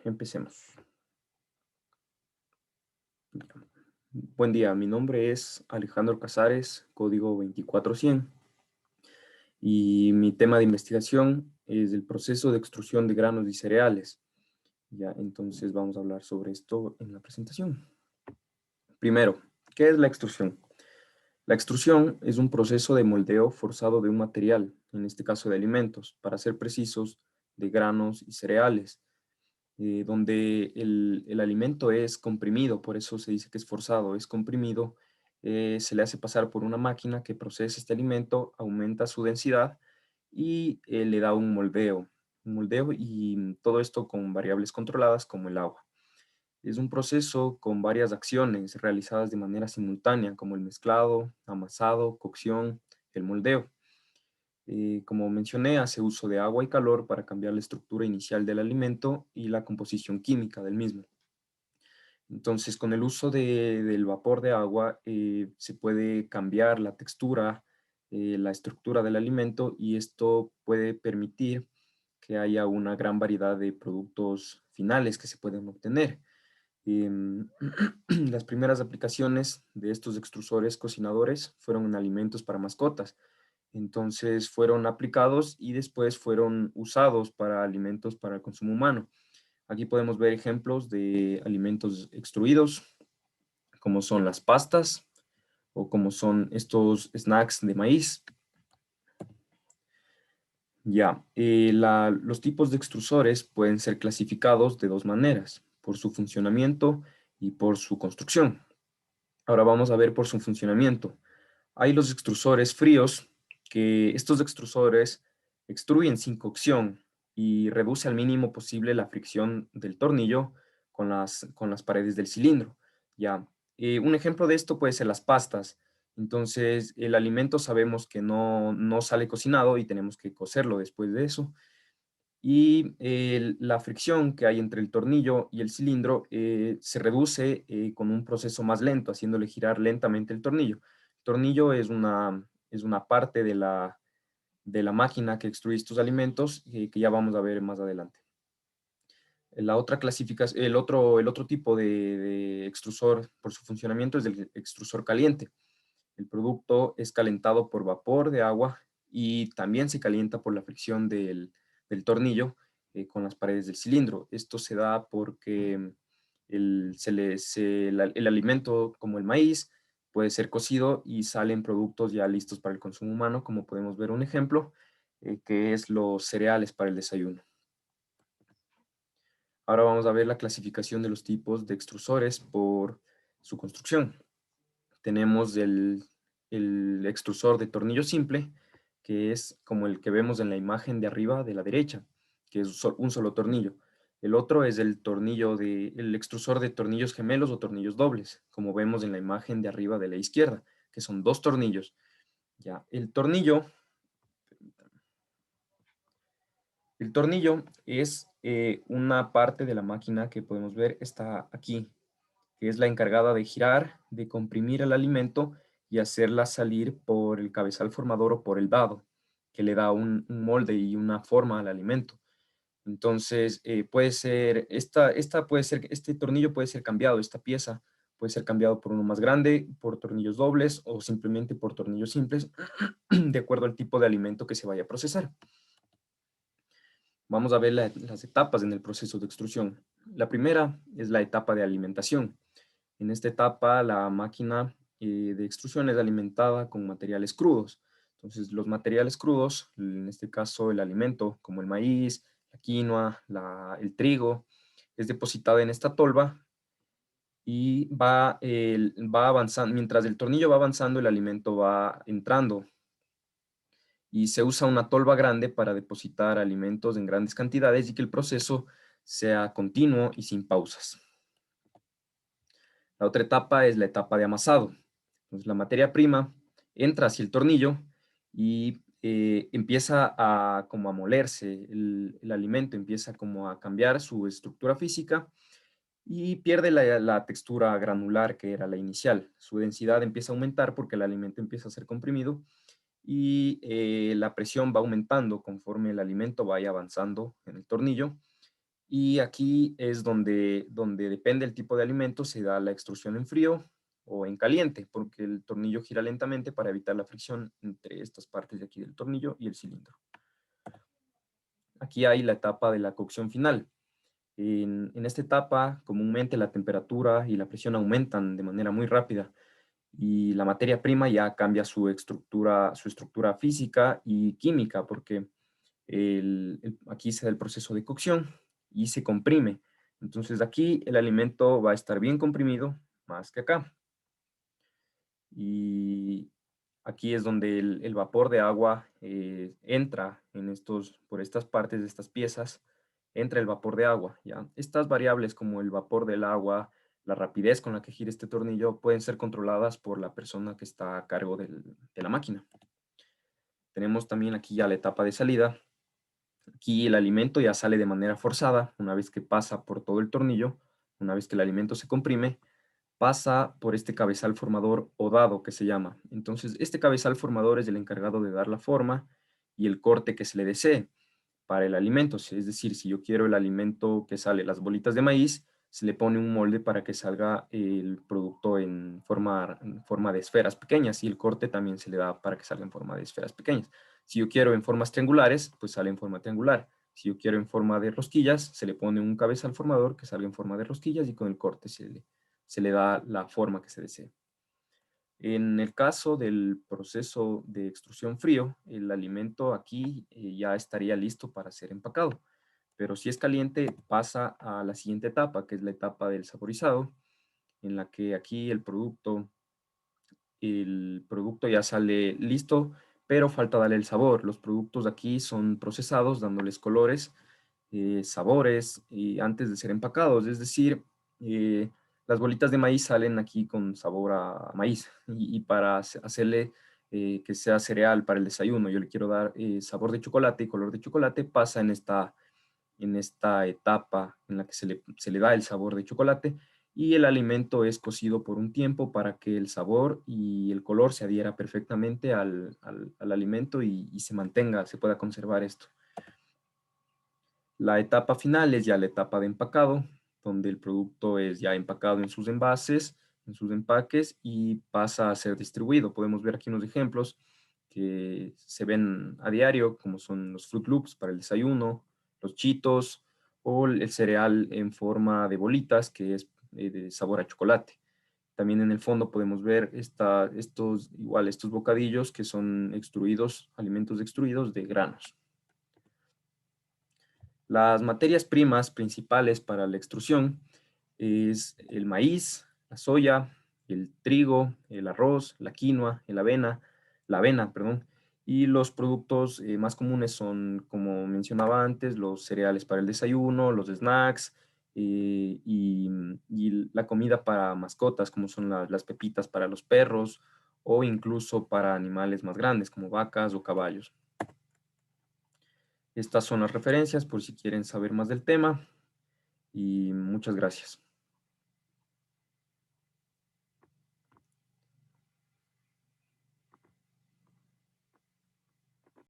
Empecemos. Buen día, mi nombre es Alejandro Casares, código 24100, y mi tema de investigación es el proceso de extrusión de granos y cereales. Ya, entonces vamos a hablar sobre esto en la presentación. Primero, ¿qué es la extrusión? La extrusión es un proceso de moldeo forzado de un material, en este caso de alimentos, para ser precisos, de granos y cereales, donde el alimento es comprimido, por eso se dice que es forzado, es comprimido, se le hace pasar por una máquina que procesa este alimento, aumenta su densidad y le da un moldeo y todo esto con variables controladas como el agua. Es un proceso con varias acciones realizadas de manera simultánea, como el mezclado, amasado, cocción, el moldeo. Como mencioné, hace uso de agua y calor para cambiar la estructura inicial del alimento y la composición química del mismo. Entonces, con el uso del vapor de agua, se puede cambiar la textura, la estructura del alimento, y esto puede permitir que haya una gran variedad de productos finales que se pueden obtener. Em, las primeras aplicaciones de estos extrusores cocinadores fueron en alimentos para mascotas. Entonces fueron aplicados y después fueron usados para alimentos para el consumo humano. Aquí podemos ver ejemplos de alimentos extruidos, como son las pastas o como son estos snacks de maíz. Ya, los tipos de extrusores pueden ser clasificados de dos maneras, por su funcionamiento y por su construcción. Ahora vamos a ver por su funcionamiento. Hay los extrusores fríos, que estos extrusores extruyen sin cocción y reduce al mínimo posible la fricción del tornillo con las paredes del cilindro. Ya, un ejemplo de esto puede ser las pastas. Entonces, el alimento sabemos que no sale cocinado y tenemos que cocerlo después de eso. Y la fricción que hay entre el tornillo y el cilindro se reduce con un proceso más lento, haciéndole girar lentamente el tornillo. El tornillo es una parte de la máquina que extruye estos alimentos, que ya vamos a ver más adelante. La otra clasificación, el otro tipo de extrusor por su funcionamiento es el extrusor caliente. El producto es calentado por vapor de agua y también se calienta por la fricción del tornillo con las paredes del cilindro. Esto se da porque el alimento, como el maíz, puede ser cocido y salen productos ya listos para el consumo humano, como podemos ver un ejemplo, que es los cereales para el desayuno. Ahora vamos a ver la clasificación de los tipos de extrusores por su construcción. Tenemos el extrusor de tornillo simple, que es como el que vemos en la imagen de arriba de la derecha, que es un solo tornillo. El otro es el extrusor de tornillos gemelos o tornillos dobles, como vemos en la imagen de arriba de la izquierda, que son dos tornillos. Ya, el tornillo es una parte de la máquina que podemos ver está aquí, que es la encargada de girar, de comprimir el alimento y hacerla salir por el cabezal formador o por el dado, que le da un molde y una forma al alimento. Entonces, este tornillo puede ser cambiado, esta pieza puede ser cambiado por uno más grande, por tornillos dobles o simplemente por tornillos simples, de acuerdo al tipo de alimento que se vaya a procesar. Vamos a ver las etapas en el proceso de extrusión. La primera es la etapa de alimentación. En esta etapa, la máquina de extrusión es alimentada con materiales crudos. Entonces, los materiales crudos, en este caso el alimento, como el maíz, la quinoa, el trigo, es depositada en esta tolva y va avanzando. Mientras el tornillo va avanzando, el alimento va entrando y se usa una tolva grande para depositar alimentos en grandes cantidades y que el proceso sea continuo y sin pausas. La otra etapa es la etapa de amasado. Entonces, la materia prima entra hacia el tornillo y empieza como a molerse, el alimento empieza como a cambiar su estructura física y pierde la textura granular que era la inicial. Su densidad empieza a aumentar porque el alimento empieza a ser comprimido y la presión va aumentando conforme el alimento vaya avanzando en el tornillo Y aquí es donde depende el tipo de alimento, se da la extrusión en frío o en caliente, porque el tornillo gira lentamente para evitar la fricción entre estas partes de aquí del tornillo y el cilindro. Aquí hay la etapa de la cocción final. En esta etapa, comúnmente la temperatura y la presión aumentan de manera muy rápida y la materia prima ya cambia su estructura física y química, porque aquí se da el proceso de cocción y se comprime. Entonces aquí el alimento va a estar bien comprimido, más que acá. Y aquí es donde el vapor de agua entra por estas partes de estas piezas, entra el vapor de agua, ¿ya? Estas variables como el vapor del agua, la rapidez con la que gira este tornillo, pueden ser controladas por la persona que está a cargo de la máquina. Tenemos también aquí ya la etapa de salida. Aquí el alimento ya sale de manera forzada, una vez que pasa por todo el tornillo, una vez que el alimento se comprime, pasa por este cabezal formador o dado que se llama. Entonces, este cabezal formador es el encargado de dar la forma y el corte que se le desee para el alimento. Es decir, si yo quiero el alimento que sale, las bolitas de maíz, se le pone un molde para que salga el producto en forma de esferas pequeñas y el corte también se le da para que salga en forma de esferas pequeñas. Si yo quiero en formas triangulares, pues sale en forma triangular. Si yo quiero en forma de rosquillas, se le pone un cabezal formador que salga en forma de rosquillas y con el corte se le da la forma que se desee. En el caso del proceso de extrusión frío, el alimento aquí ya estaría listo para ser empacado. Pero si es caliente, pasa a la siguiente etapa, que es la etapa del saborizado, en la que aquí el producto ya sale listo, pero falta darle el sabor. Los productos aquí son procesados, dándoles colores, sabores, antes de ser empacados. Es decir, eh, las bolitas de maíz salen aquí con sabor a maíz y para hacerle que sea cereal para el desayuno, yo le quiero dar sabor de chocolate y color de chocolate, pasa en esta etapa en la que se le da el sabor de chocolate y el alimento es cocido por un tiempo para que el sabor y el color se adhiera perfectamente al alimento y se pueda conservar esto. La etapa final es ya la etapa de empacado, donde el producto es ya empacado en sus envases, en sus empaques y pasa a ser distribuido. Podemos ver aquí unos ejemplos que se ven a diario, como son los Fruit Loops para el desayuno, los Cheetos o el cereal en forma de bolitas, que es de sabor a chocolate. También en el fondo podemos ver estos bocadillos que son extruidos, alimentos extruidos de granos. Las materias primas principales para la extrusión es el maíz, la soya, el trigo, el arroz, la quinoa, la avena, perdón, y los productos más comunes son, como mencionaba antes, los cereales para el desayuno, los snacks y la comida para mascotas, como son las pepitas para los perros o incluso para animales más grandes, como vacas o caballos. Estas son las referencias por si quieren saber más del tema y muchas gracias.